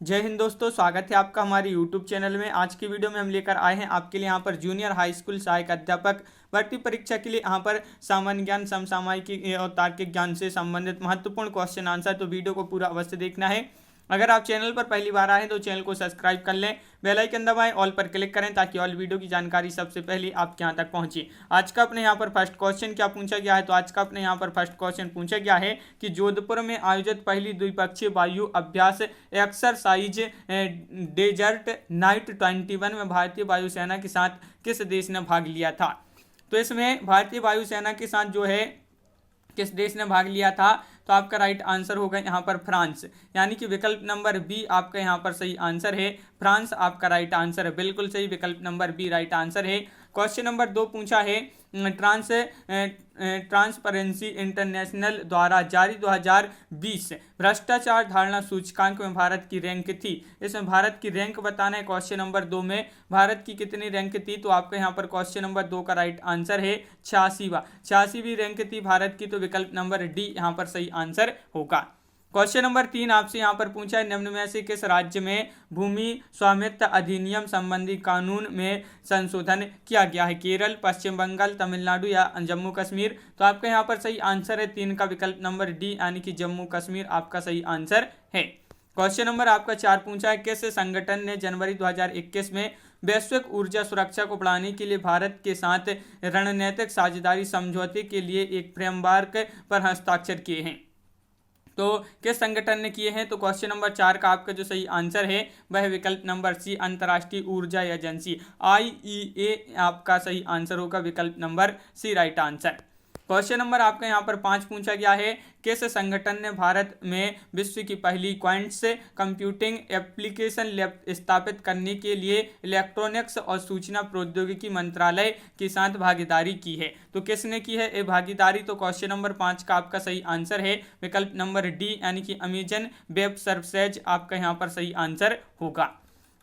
जय हिंद दोस्तों, स्वागत है आपका हमारे यूट्यूब चैनल में। आज की वीडियो में हम लेकर आए हैं आपके लिए यहाँ पर जूनियर हाई स्कूल सहायक अध्यापक भर्ती परीक्षा के लिए यहाँ पर सामान्य ज्ञान, समसामयिक और तार्किक ज्ञान से संबंधित महत्वपूर्ण क्वेश्चन आंसर। तो वीडियो को पूरा अवश्य देखना है। अगर आप चैनल पर पहली बार आए तो चैनल को सब्सक्राइब कर लें, बेल आइकन दबाएं, ऑल पर क्लिक करें ताकि ऑल वीडियो की जानकारी सबसे पहले आपके यहाँ तक पहुंचे। आज का अपने यहाँ पर फर्स्ट क्वेश्चन क्या पूछा गया है, तो आज का अपने यहाँ पर फर्स्ट क्वेश्चन पूछा गया है कि जोधपुर में आयोजित पहली द्विपक्षीय वायु अभ्यास एक्सरसाइज डेजर्ट नाइट 21 में भारतीय वायुसेना के साथ किस देश ने भाग लिया था। तो इसमें भारतीय वायुसेना के साथ जो है किस देश ने भाग लिया था, तो आपका राइट आंसर होगा यहाँ पर फ्रांस, यानी कि विकल्प नंबर बी आपका यहाँ पर सही आंसर है। फ्रांस आपका राइट आंसर है, बिल्कुल सही, विकल्प नंबर बी राइट आंसर है। क्वेश्चन नंबर 2 पूछा है ट्रांसपेरेंसी इंटरनेशनल द्वारा जारी 2020 भ्रष्टाचार धारणा सूचकांक में भारत की रैंक थी। इसमें भारत की रैंक बताना है। क्वेश्चन नंबर 2 में भारत की कितनी रैंक थी, तो आपका यहाँ पर क्वेश्चन नंबर 2 का राइट आंसर है 86वीं रैंक थी भारत की। तो विकल्प नंबर डी यहाँ पर सही आंसर होगा। क्वेश्चन नंबर 3 आपसे यहाँ पर पूछा है निम्न में से किस राज्य में भूमि स्वामित्व अधिनियम संबंधी कानून में संशोधन किया गया है। केरल, पश्चिम बंगाल, तमिलनाडु या जम्मू कश्मीर। तो आपका यहाँ पर सही आंसर है 3 का विकल्प नंबर डी, यानी कि जम्मू कश्मीर आपका सही आंसर है। क्वेश्चन नंबर आपका 4 पूछा है किस संगठन ने जनवरी 2021 में वैश्विक ऊर्जा सुरक्षा को बढ़ाने के लिए भारत के साथ रणनीतिक साझेदारी समझौते के लिए एक फ्रेमवर्क पर हस्ताक्षर किए हैं। तो किस संगठन ने किए हैं, तो क्वेश्चन नंबर 4 का आपका जो सही आंसर है वह विकल्प नंबर सी, अंतर्राष्ट्रीय ऊर्जा एजेंसी IEA आपका सही आंसर होगा, विकल्प नंबर C right answer. Question number आपका यहाँ पर 5 पूछा गया है किस संगठन ने भारत में विश्व की पहली क्वांट्स कंप्यूटिंग एप्लीकेशन लैब स्थापित करने के लिए इलेक्ट्रॉनिक्स और सूचना प्रौद्योगिकी मंत्रालय के साथ भागीदारी की है। तो किसने की है ये भागीदारी, तो क्वेश्चन नंबर 5 का आपका सही आंसर है विकल्प नंबर डी, यानी कि अमेजन वेब सर्विसेज आपका यहाँ पर सही आंसर होगा।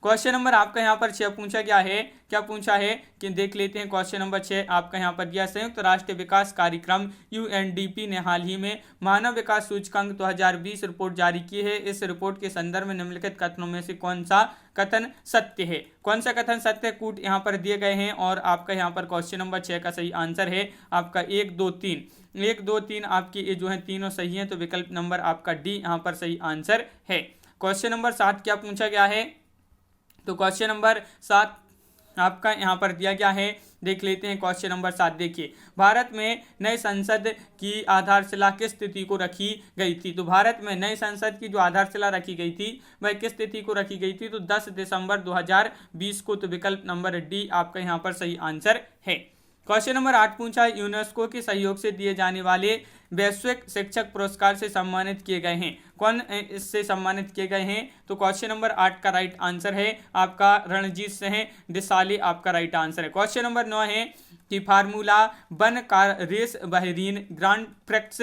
क्वेश्चन नंबर आपका यहाँ पर 6 पूछा गया है, क्या पूछा है कि देख लेते हैं। क्वेश्चन नंबर 6 आपका यहाँ पर दिया संयुक्त राष्ट्र विकास कार्यक्रम UNDP ने हाल ही में मानव विकास सूचकांक 2020 रिपोर्ट जारी की है। इस रिपोर्ट के संदर्भ में निम्नलिखित कथनों में से कौन सा कथन सत्य है। कौन सा कथन सत्य कूट यहाँ पर दिए गए हैं और आपका यहाँ पर क्वेश्चन नंबर 6 का सही आंसर है आपका 1 2 3 आपकी ये जो है तीनों सही है। तो विकल्प नंबर आपका डी यहाँ पर सही आंसर है। क्वेश्चन नंबर 7 क्या पूछा गया है, तो क्वेश्चन नंबर 7 आपका यहाँ पर दिया गया है, देख लेते हैं। क्वेश्चन नंबर 7 देखिए, भारत में नए संसद की आधारशिला किस तिथि को रखी गई थी। तो भारत में नए संसद की जो आधारशिला रखी गई थी वह किस तिथि को रखी गई थी, तो 10 दिसंबर 2020 को। तो विकल्प नंबर डी आपका यहाँ पर सही आंसर है। क्वेश्चन नंबर 8 पूछा है यूनेस्को के सहयोग से दिए जाने वाले वैश्विक शिक्षक पुरस्कार से सम्मानित किए गए हैं। कौन इससे सम्मानित किए गए हैं, तो क्वेश्चन नंबर 8 का राइट आंसर है आपका रणजीत सिंह डिसाली आपका राइट आंसर है। क्वेश्चन नंबर 9 है कि formula 1 car race Bahrain grand prix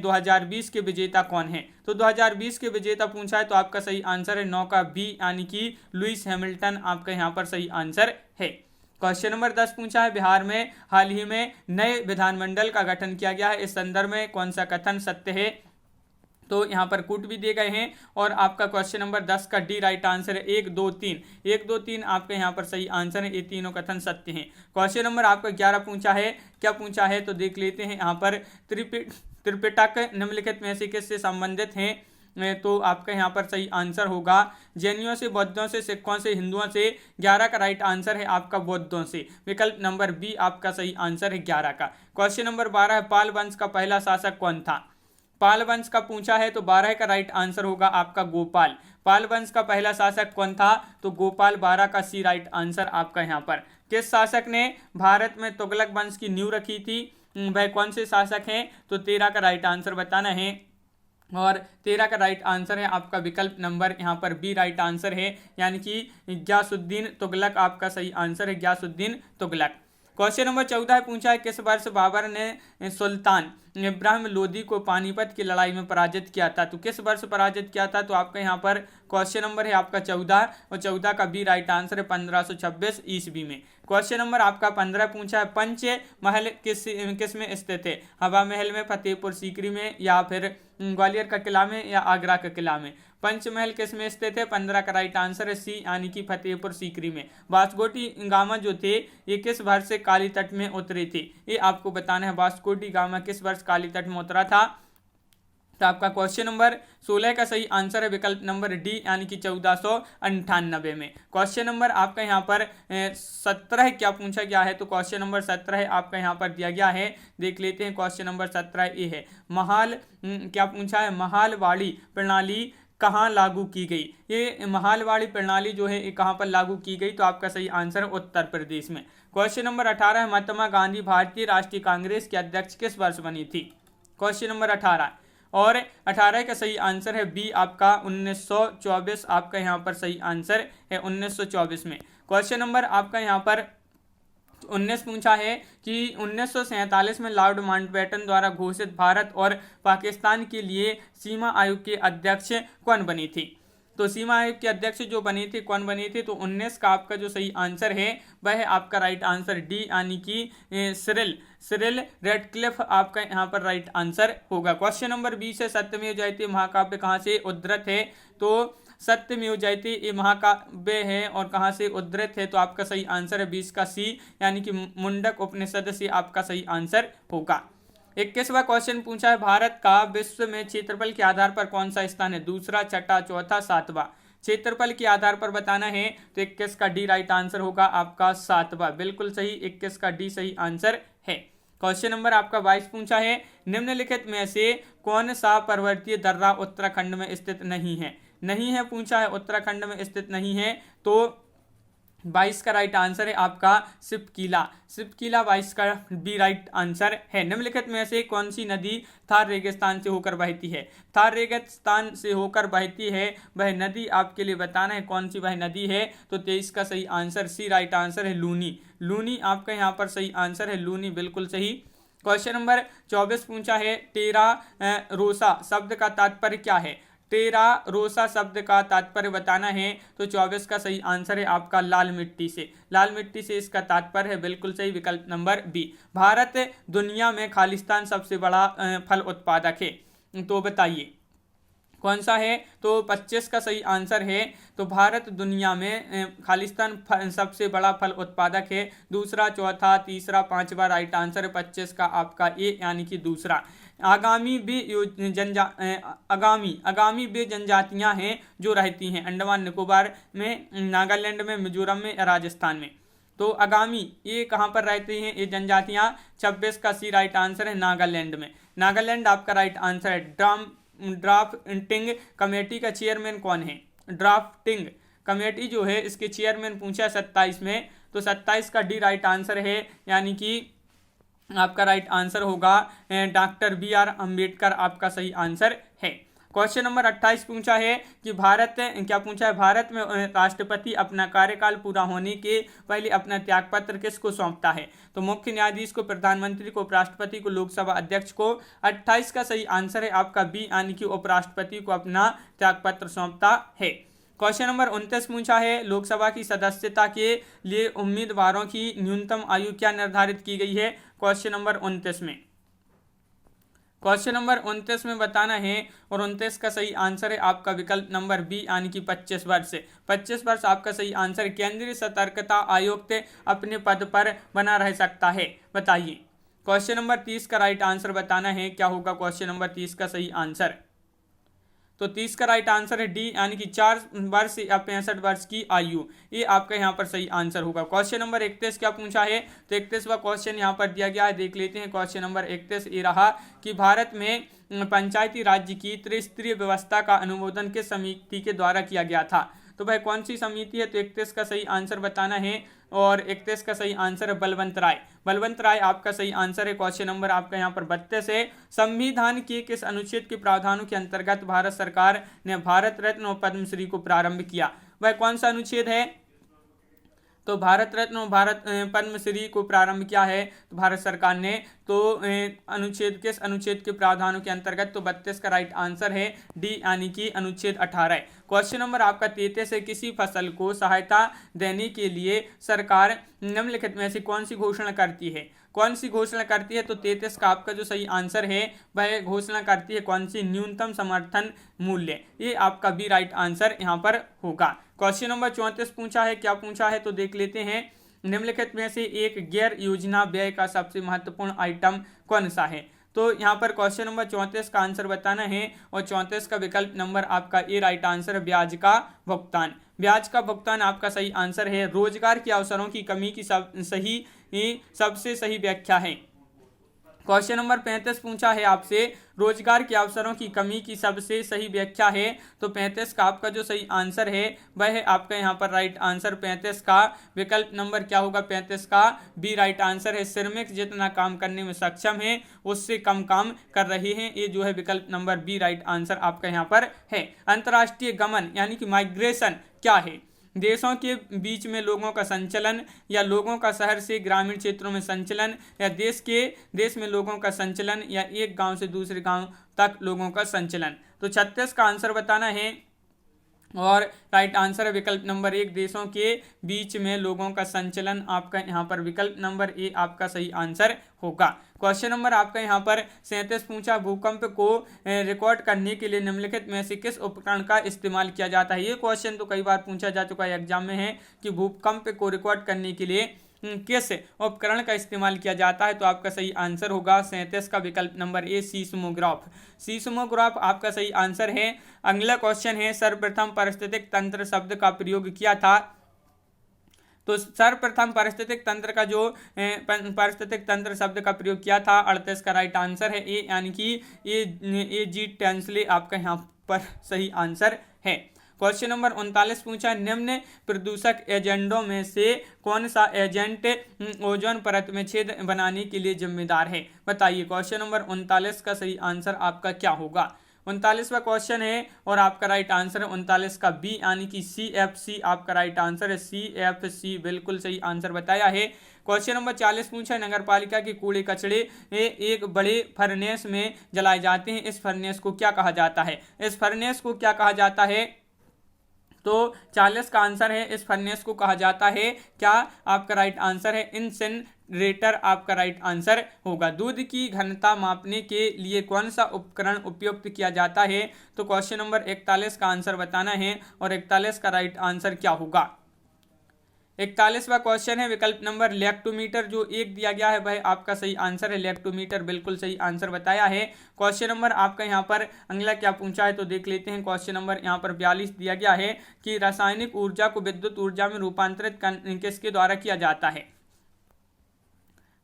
2020 के विजेता कौन है। तो 2020 के विजेता पूछा है, तो आपका सही आंसर है 9 का बी, यानी कि लुइस हैमिल्टन आपका यहाँ पर सही आंसर है। क्वेश्चन नंबर 10 पूछा है बिहार में हाल ही में नए विधानमंडल का गठन किया गया है। इस संदर्भ में कौन सा कथन सत्य है, तो यहाँ पर कूट भी दिए गए हैं और आपका क्वेश्चन नंबर 10 का डी राइट आंसर है 1 2 3 आपके यहाँ पर सही आंसर है। ये तीनों कथन सत्य हैं। क्वेश्चन नंबर आपका 11 पूछा है, क्या पूछा है, तो देख लेते हैं। यहाँ पर त्रिपिटक निम्नलिखित में से किससे संबंधित हैं, तो आपका यहाँ पर सही आंसर होगा जैनियों से, बौद्धों से, सिखों से, हिंदुओं से। 11 का राइट आंसर है आपका बौद्धों से, विकल्प नंबर बी आपका सही आंसर है 11 का। क्वेश्चन नंबर 12 है पाल वंश का पहला शासक कौन था। पाल वंश का पूछा है, तो 12 का राइट आंसर होगा आपका गोपाल। पाल वंश का पहला शासक कौन था, तो गोपाल, 12 का सी राइट आंसर आपका यहाँ पर। किस शासक ने भारत में तुगलक वंश की नींव रखी थी, वह कौन से शासक हैं, तो 13 का राइट आंसर बताना है और 13 का राइट आंसर है आपका विकल्प नंबर यहाँ पर बी राइट आंसर है, यानी कि गयासुद्दीन तुगलक आपका सही आंसर है, गयासुद्दीन तुगलक। क्वेश्चन नंबर 14 पूछा है किस वर्ष बाबर ने सुल्तान इब्राहिम लोदी को पानीपत की लड़ाई में पराजित किया था। तो किस वर्ष पराजित किया था, तो आपका यहाँ पर क्वेश्चन नंबर है आपका 14 और 14 का बी राइट आंसर है 1526 ईस्वी में। क्वेश्चन नंबर आपका 15 पूछा है पंच महल किस में स्थित है। हवा महल में, फतेहपुर सीकरी में, या फिर ग्वालियर का किला में, या आगरा का किला में। पंचमहल किस में स्थित है? 15 का राइट आंसर है सी यानी कि फतेहपुर सीकरी में। वास्को डी गामा जो थे ये किस वर्ष से काली तट में उतरे थे? ये आपको बताना है। वास्को डी गामा किस वर्ष काली तट में उतरा था? तो आपका क्वेश्चन नंबर 16 का सही आंसर है विकल्प नंबर डी यानी कि 1498 में। क्वेश्चन नंबर आपका यहाँ पर 17 क्या पूछा गया है? तो क्वेश्चन नंबर 17 आपका यहाँ पर दिया गया है, देख लेते हैं। क्वेश्चन नंबर 17 ये है, क्या पूछा है? महालवाड़ी प्रणाली कहाँ लागू की गई? ये महालवाड़ी प्रणाली जो है ये कहाँ पर लागू की गई? तो आपका सही आंसर है उत्तर प्रदेश में। क्वेश्चन नंबर 18 है, महात्मा गांधी भारतीय राष्ट्रीय कांग्रेस के अध्यक्ष किस वर्ष बनी थी? क्वेश्चन नंबर 18 और 18 का सही आंसर है बी आपका 1924। आपका यहाँ पर सही आंसर है 1924 में। क्वेश्चन नंबर आपका यहाँ पर 19 पूछा है कि 1947 में लॉर्ड माउंटबेटन द्वारा घोषित भारत और पाकिस्तान के लिए सीमा आयोग के अध्यक्ष कौन बनी थी? तो सीमा आयोग के अध्यक्ष जो बने थे कौन बने थे? तो 19 का आपका जो सही आंसर है वह है आपका राइट आंसर डी यानी कि सिरिल रेडक्लिफ आपका यहाँ पर राइट आंसर होगा। क्वेश्चन नंबर 20 है, सत्यमेव जयते महाकाव्य कहाँ से उद्धृत है? तो सत्यमेव जयते ये महाकाव्य है और कहाँ से उद्धृत है? तो आपका सही आंसर है 20 का सी यानी कि मुंडक उपनिषद से आपका सही आंसर होगा। 21वां क्वेश्चन पूछा है, भारत का विश्व में क्षेत्रफल के आधार पर कौन सा स्थान है? दूसरा, छठा, चौथा, सातवां। क्षेत्रफल के आधार पर बताना है तो 21 का डी राइट आंसर होगा आपका सातवां, बिल्कुल सही। 21 का डी सही आंसर है। क्वेश्चन नंबर आपका 22 पूछा है, निम्नलिखित में से कौन सा पर्वतीय दर्रा उत्तराखंड में स्थित नहीं है? नहीं है पूछा है, उत्तराखंड में स्थित नहीं है। तो 22 का राइट आंसर है आपका सिपकीला 22 का बी राइट आंसर है। निम्नलिखित में से कौन सी नदी थार रेगिस्तान से होकर बहती है? थार रेगिस्तान से होकर बहती है वह नदी आपके लिए बताना है कौन सी वह नदी है। तो 23 का सही आंसर सी राइट आंसर है लूनी आपका यहाँ पर सही आंसर है लूनी, बिल्कुल सही। क्वेश्चन नंबर 24 पूछा है, टेरा रोसा शब्द का तात्पर्य क्या है? टेरा रोसा शब्द का तात्पर्य बताना है तो 24 का सही आंसर है आपका लाल मिट्टी से इसका तात्पर्य है, बिल्कुल सही, विकल्प नंबर बी। भारत दुनिया में खालिस्तान सबसे बड़ा फल उत्पादक है, तो बताइए कौन सा है? तो 25 का सही आंसर है। तो भारत दुनिया में खालिस्तान सबसे बड़ा फल उत्पादक है। दूसरा, चौथा, तीसरा, पांचवा राइट आंसर है 25 का आपका ए यानी कि दूसरा। आगामी वे जनजातियां हैं जो रहती हैं अंडमान निकोबार में, नागालैंड में, मिजोरम में, राजस्थान में। तो आगामी ये कहाँ पर रहती हैं ये जनजातियां? 26 का सी राइट आंसर है नागालैंड में। नागालैंड आपका राइट आंसर है। ड्राफ्टिंग कमेटी का चेयरमैन कौन है? ड्राफ्टिंग कमेटी जो है इसके चेयरमैन पूछा 27 में, तो 27 का डी राइट आंसर है यानी कि आपका राइट आंसर होगा डॉक्टर BR अम्बेडकर आपका सही आंसर है। क्वेश्चन नंबर 28 पूछा है कि भारत में राष्ट्रपति अपना कार्यकाल पूरा होने के पहले अपना त्यागपत्र किसको सौंपता है? तो मुख्य न्यायाधीश को, प्रधानमंत्री को, उपराष्ट्रपति को, लोकसभा अध्यक्ष को। 28 का सही आंसर है आपका बी यानी कि उपराष्ट्रपति को अपना त्यागपत्र सौंपता है। क्वेश्चन नंबर 29 पूछा है, लोकसभा की सदस्यता के लिए उम्मीदवारों की न्यूनतम आयु क्या निर्धारित की गई है? क्वेश्चन नंबर 29 में बताना है और 29 का सही आंसर है आपका विकल्प नंबर बी यानी कि 25 वर्ष। 25 वर्ष आपका सही आंसर। केंद्रीय सतर्कता आयुक्त अपने पद पर बना रह सकता है, बताइए। क्वेश्चन नंबर 30 का राइट आंसर बताना है क्या होगा क्वेश्चन नंबर 30 का सही आंसर? तो 30 का राइट आंसर है डी यानी कि 4 वर्ष या 65 वर्ष की आयु, ये आपका यहाँ पर सही आंसर होगा। क्वेश्चन नंबर 31 क्या पूछा है? तो 31वां क्वेश्चन यहाँ पर दिया गया है, देख लेते हैं। क्वेश्चन नंबर 31 ये रहा कि भारत में पंचायती राज्य की त्रिस्तरीय व्यवस्था का अनुमोदन किस समिति के द्वारा किया गया था? तो भाई कौन सी समिति है? तो 31 का सही आंसर बताना है और 31 का सही आंसर है बलवंत राय आपका सही आंसर है। क्वेश्चन नंबर आपका यहाँ पर 32 है, संविधान के किस अनुच्छेद के प्रावधानों के अंतर्गत भारत सरकार ने भारत रत्न और पद्मश्री को प्रारंभ किया? वह कौन सा अनुच्छेद है? तो भारत रत्न और पद्मश्री को प्रारंभ किया है तो भारत सरकार ने तो अनुच्छेद किस अनुच्छेद के प्रावधानों के अंतर्गत, तो 32 का राइट आंसर है डी यानी कि अनुच्छेद 18। क्वेश्चन नंबर आपका 33 है, किसी फसल को सहायता देने के लिए सरकार निम्नलिखित में से कौन सी घोषणा करती है, कौन सी घोषणा करती है, तो 33 का आपका जो सही आंसर है वह घोषणा करती है कौन सी, न्यूनतम समर्थन मूल्य, ये आपका भी राइट आंसर यहाँ पर होगा। क्वेश्चन नंबर 34 पूछा है, क्या पूछा है तो देख लेते हैं, निम्नलिखित में से एक गैर योजना व्यय का सबसे महत्वपूर्ण आइटम कौन सा है, तो यहाँ पर क्वेश्चन नंबर 34 का आंसर बताना है और 34 का विकल्प नंबर आपका ए राइट आंसर है, ब्याज का भुगतान। ब्याज का भुगतान आपका सही आंसर है। रोजगार के अवसरों की कमी की सबसे सही व्याख्या है। क्वेश्चन नंबर 35 पूछा है आपसे, रोजगार के अवसरों की कमी की सबसे सही व्याख्या है, तो 35 का आपका जो सही आंसर है वह है आपका यहाँ पर राइट आंसर 35 का विकल्प नंबर क्या होगा, 35 का बी राइट आंसर है। श्रमिक जितना काम करने में सक्षम है उससे कम काम कर रहे हैं, ये जो है विकल्प नंबर बी राइट आंसर आपका यहाँ पर है। अंतर्राष्ट्रीय गमन यानी कि माइग्रेशन क्या है, देशों के बीच में लोगों का संचलन या लोगों का शहर से ग्रामीण क्षेत्रों में संचलन या देश में लोगों का संचलन या एक गांव से दूसरे गांव तक लोगों का संचलन। तो 36 का आंसर बताना है और राइट आंसर है विकल्प नंबर 1, देशों के बीच में लोगों का संचलन आपका यहाँ पर विकल्प नंबर ए आपका सही आंसर होगा। क्वेश्चन नंबर आपका यहाँ पर 37 पूछा, भूकंप को रिकॉर्ड करने के लिए निम्नलिखित में से किस उपकरण का इस्तेमाल किया जाता है। ये क्वेश्चन तो कई बार पूछा जा चुका है एग्जाम में है कि भूकंप को रिकॉर्ड करने के लिए किस उपकरण का इस्तेमाल किया जाता है, तो आपका सही आंसर होगा 37 का विकल्प नंबर ए, सीस्मोग्राफ। सीस्मोग्राफ आपका सही आंसर है। अगला क्वेश्चन है, सर्वप्रथम पारिस्थितिक तंत्र शब्द का प्रयोग किया था, तो सर्वप्रथम पारिस्थितिक तंत्र का जो पारिस्थितिक तंत्र शब्द का प्रयोग किया था 38 का राइट आंसर है ए यानी कि ए जी टेंसले आपका यहाँ पर सही आंसर है। क्वेश्चन नंबर 39 पूछा, निम्न प्रदूषक एजेंटों में से कौन सा एजेंट ओजोन परत में छेद बनाने के लिए जिम्मेदार है, बताइए। क्वेश्चन नंबर 39 का सही आंसर आपका क्या होगा। 39वां क्वेश्चन है और आपका राइट आंसर है 39 का बी यानी कि CFC आपका राइट आंसर है, CFC बिल्कुल सही आंसर बताया है। क्वेश्चन नंबर 40 पूछा है, नगर पालिका के कूड़े कचड़े एक बड़े फर्नेस में जलाए जाते हैं, इस फर्नेस को क्या कहा जाता है, इस फर्नेस को क्या कहा जाता है, तो 40 का आंसर है इस फर्नेस को कहा जाता है क्या, आपका राइट आंसर है इंसिनरेटर आपका राइट आंसर होगा। दूध की घनता मापने के लिए कौन सा उपकरण उपयुक्त किया जाता है, तो क्वेश्चन नंबर 41 का आंसर बताना है और 41 का राइट आंसर क्या होगा। 41वां क्वेश्चन है, विकल्प नंबर लैक्टोमीटर जो एक दिया गया है वह आपका सही आंसर है, लैक्टोमीटर बिल्कुल सही आंसर बताया है। क्वेश्चन नंबर आपका यहाँ पर अगला क्या पूछा है तो देख लेते हैं। क्वेश्चन नंबर यहाँ पर 42 दिया गया है कि रासायनिक ऊर्जा को विद्युत ऊर्जा में रूपांतरित किसके द्वारा किया जाता है।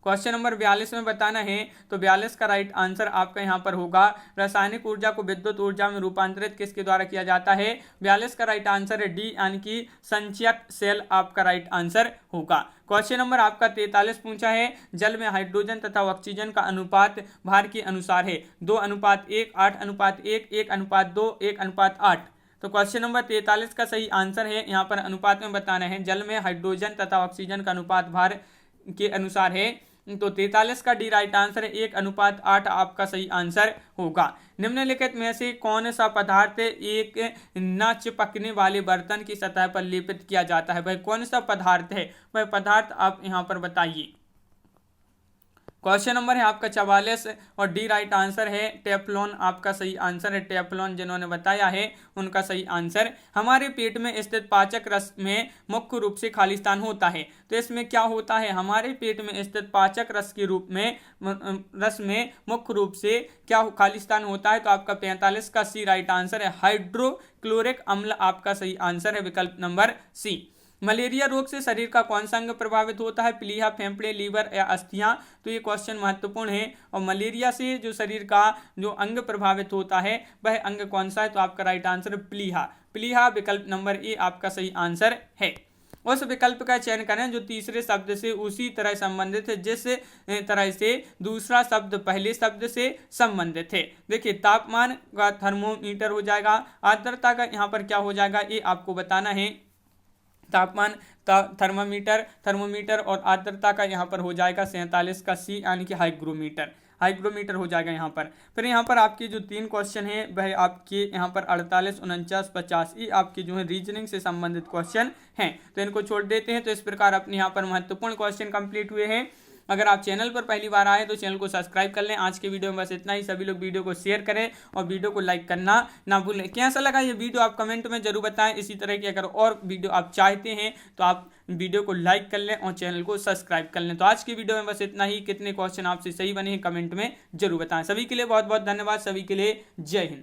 क्वेश्चन नंबर 42 में बताना है तो 42 का राइट आंसर आपका यहाँ पर होगा, रासायनिक ऊर्जा को विद्युत ऊर्जा में रूपांतरित किसके द्वारा किया जाता है। 42 का राइट आंसर है डी यानी कि संचयक सेल आपका राइट आंसर होगा। क्वेश्चन नंबर आपका 43 पूछा है, जल में हाइड्रोजन तथा ऑक्सीजन का अनुपात भार के अनुसार है, 2:1, 8:1, 1:2, 1:8। तो क्वेश्चन नंबर 43 का सही आंसर है यहाँ पर अनुपात में बताना है, जल में हाइड्रोजन तथा ऑक्सीजन का अनुपात भार के अनुसार है, तो 43 का डी राइट आंसर है, 1:8 आपका सही आंसर होगा। निम्नलिखित में से कौन सा पदार्थ एक न चिपकने वाले बर्तन की सतह पर लेपित किया जाता है, वह कौन सा पदार्थ है, वह पदार्थ आप यहाँ पर बताइए। क्वेश्चन नंबर है आपका 44 और डी राइट आंसर है टेफ्लॉन आपका सही आंसर है, टेफ्लॉन जिन्होंने बताया है उनका सही आंसर। हमारे पेट में स्थित पाचक रस में मुख्य रूप से खालिस्तान होता है, तो इसमें क्या होता है, हमारे पेट में स्थित पाचक रस के रूप में रस में मुख्य रूप से क्या खालिस्तान होता है, तो आपका 45 का सी राइट आंसर है, हाइड्रोक्लोरिक अम्ल आपका सही आंसर है, विकल्प नंबर सी। मलेरिया रोग से शरीर का कौन सा अंग प्रभावित होता है, प्लीहा, फेफड़े, लीवर या अस्थियां, तो ये क्वेश्चन महत्वपूर्ण है। और मलेरिया से जो शरीर का जो अंग प्रभावित होता है वह अंग कौन सा है, तो आपका राइट आंसर प्लीहा, प्लीहा विकल्प नंबर ए आपका सही आंसर है। उस विकल्प का चयन करें जो तीसरे शब्द से उसी तरह संबंधित है जिस तरह से दूसरा शब्द पहले शब्द से संबंधित है। देखिए तापमान का थर्मोमीटर हो जाएगा, आर्द्रता का यहाँ पर क्या हो जाएगा ये आपको बताना है, तापमान थर्मोमीटर और आर्द्रता का यहाँ पर हो जाएगा 47 का सी, यानी कि हाइग्रोमीटर हो जाएगा यहाँ पर। फिर यहाँ पर आपके जो 3 क्वेश्चन है वह आपके यहाँ पर 48, 49, 50 ये आपके जो है रीजनिंग से संबंधित क्वेश्चन हैं, तो इनको छोड़ देते हैं। तो इस प्रकार अपने यहाँ पर महत्वपूर्ण क्वेश्चन कंप्लीट हुए हैं। अगर आप चैनल पर पहली बार आए तो चैनल को सब्सक्राइब कर लें। आज के वीडियो में बस इतना ही। सभी लोग वीडियो को शेयर करें और वीडियो को लाइक करना ना भूलें। कैसा लगा ये वीडियो आप कमेंट में जरूर बताएं। इसी तरह की अगर और वीडियो आप चाहते हैं तो आप वीडियो को लाइक कर लें और चैनल को सब्सक्राइब कर लें। तो आज की वीडियो में बस इतना ही। कितने क्वेश्चन आपसे सही बने हैं कमेंट में जरूर बताएं। सभी के लिए बहुत बहुत धन्यवाद। सभी के लिए जय हिंद।